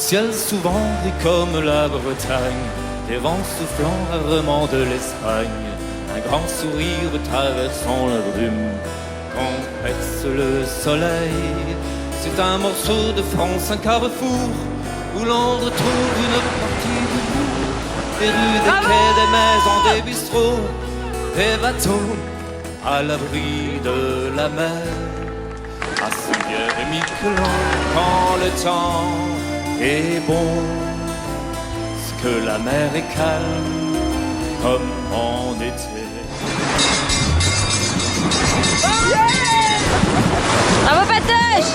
ciel souvent gris comme la Bretagne, des vents soufflant rarement de l'Espagne, un grand sourire traversant la brume, quand perce le soleil. C'est un morceau de France, un carrefour, où l'on retrouve une partie du bout, des rues, des quais, des maisons, des bistrots, des bateaux à l'abri de la mer. À Saint-Pierre et Miquelon, quand le temps est bon, c'est que la mer est calme comme en été. Bravo Patoche!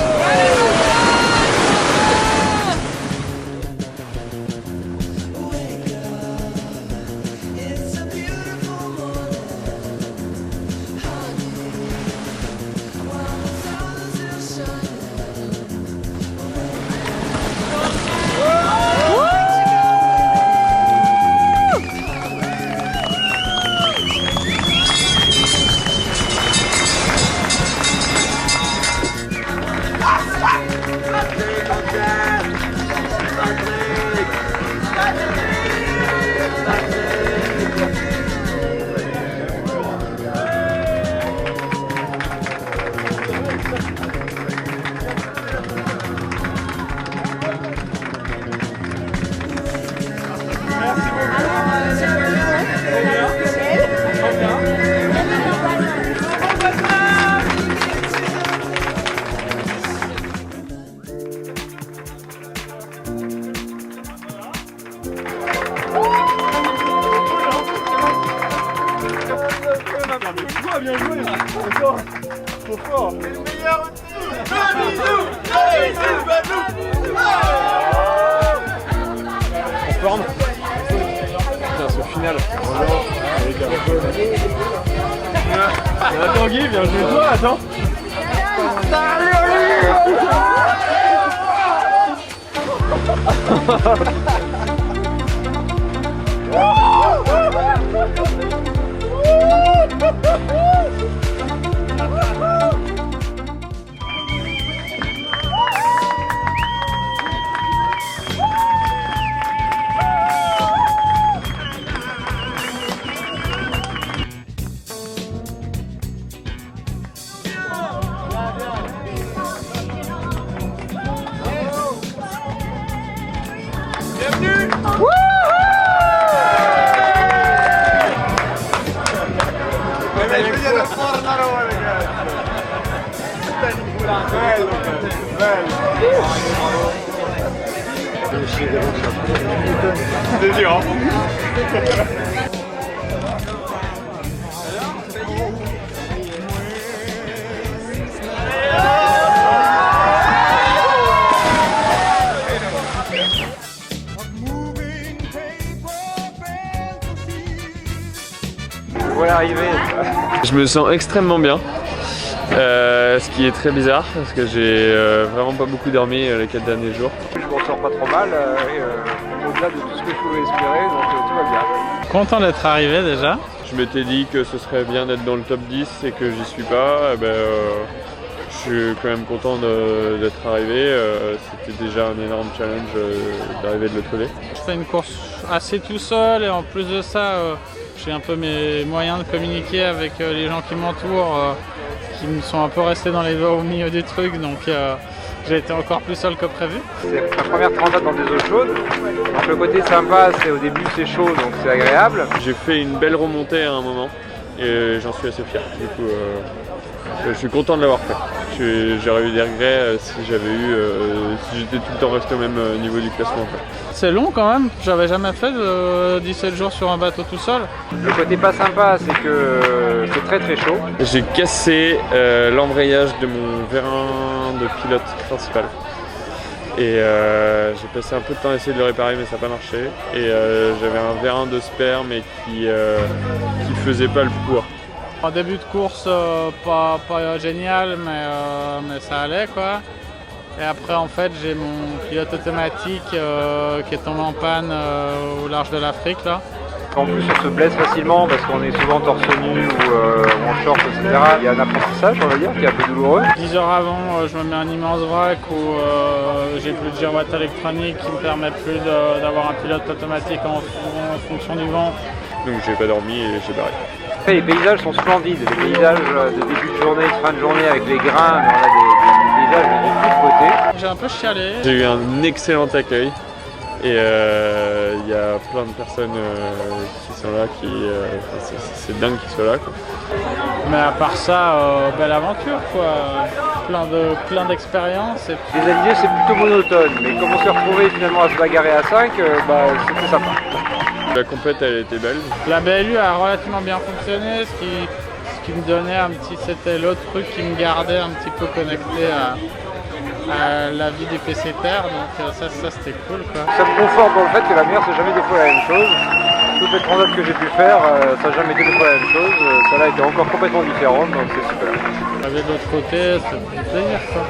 Bien joué, encore, trop fort. C'est le meilleur outil. En forme. Putain, ce final. Attends Guy, viens jouer toi, attends. C'est dur, hein. Voilà arrivé. Je me sens extrêmement bien. Ce qui est très bizarre parce que j'ai vraiment pas beaucoup dormi les 4 derniers jours. Je m'en sors pas trop mal au-delà de tout ce que je pouvais espérer, donc tout va bien. Content d'être arrivé déjà. Je m'étais dit que ce serait bien d'être dans le top 10 et que j'y suis pas. Je suis quand même content d'être arrivé. C'était déjà un énorme challenge d'arriver de l'autre côté. Je fais une course assez tout seul et en plus de ça, j'ai un peu mes moyens de communiquer avec les gens qui m'entourent. Qui me sont un peu restés dans les doigts au milieu du truc, donc j'ai été encore plus seul que prévu. C'est ma première transat dans des eaux chaudes, donc le côté sympa c'est au début c'est chaud donc c'est agréable. J'ai fait une belle remontée à un moment et j'en suis assez fier. Du coup, je suis content de l'avoir fait. J'aurais eu des regrets si j'étais tout le temps resté au même niveau du classement. C'est long quand même, j'avais jamais fait de 17 jours sur un bateau tout seul. Le côté pas sympa c'est que c'est très très chaud. J'ai cassé l'embrayage de mon vérin de pilote principal. Et j'ai passé un peu de temps à essayer de le réparer mais ça n'a pas marché. Et j'avais un vérin de spare mais qui faisait pas le poids. En début de course, pas génial, mais ça allait quoi. Et après en fait j'ai mon pilote automatique qui est tombé en panne au large de l'Afrique là. En plus on se blesse facilement parce qu'on est souvent torse nu ou en short, etc. Il y a un apprentissage, on va dire, qui est un peu douloureux. 10 heures avant, je me mets un immense vrac où j'ai plus de girouette électronique qui me permet plus d'avoir un pilote automatique en fonction du vent. Donc j'ai pas dormi et j'ai barré. Après, les paysages sont splendides, les paysages de début de journée, de fin de journée avec les grains, mais on a des paysages de toute beauté. J'ai un peu chialé. J'ai eu un excellent accueil et il y a plein de personnes qui sont là, c'est dingue qu'ils soient là, quoi. Mais à part ça, belle aventure quoi. Plein d'expériences. Les animés c'est plutôt monotone, mais comme on s'est retrouvé finalement à se bagarrer à 5, c'était sympa. La compète elle était belle. La BLU a relativement bien fonctionné, ce qui me donnait c'était l'autre truc qui me gardait un petit peu connecté à la vie des PC Terre, donc ça c'était cool quoi. Ça me conforte dans le fait que la mer c'est jamais deux fois la même chose. Toutes les transats que j'ai pu faire, ça n'a jamais été deux fois la même chose. Celle-là était encore complètement différente, donc c'est super. De l'autre côté, c'est du plaisir quoi.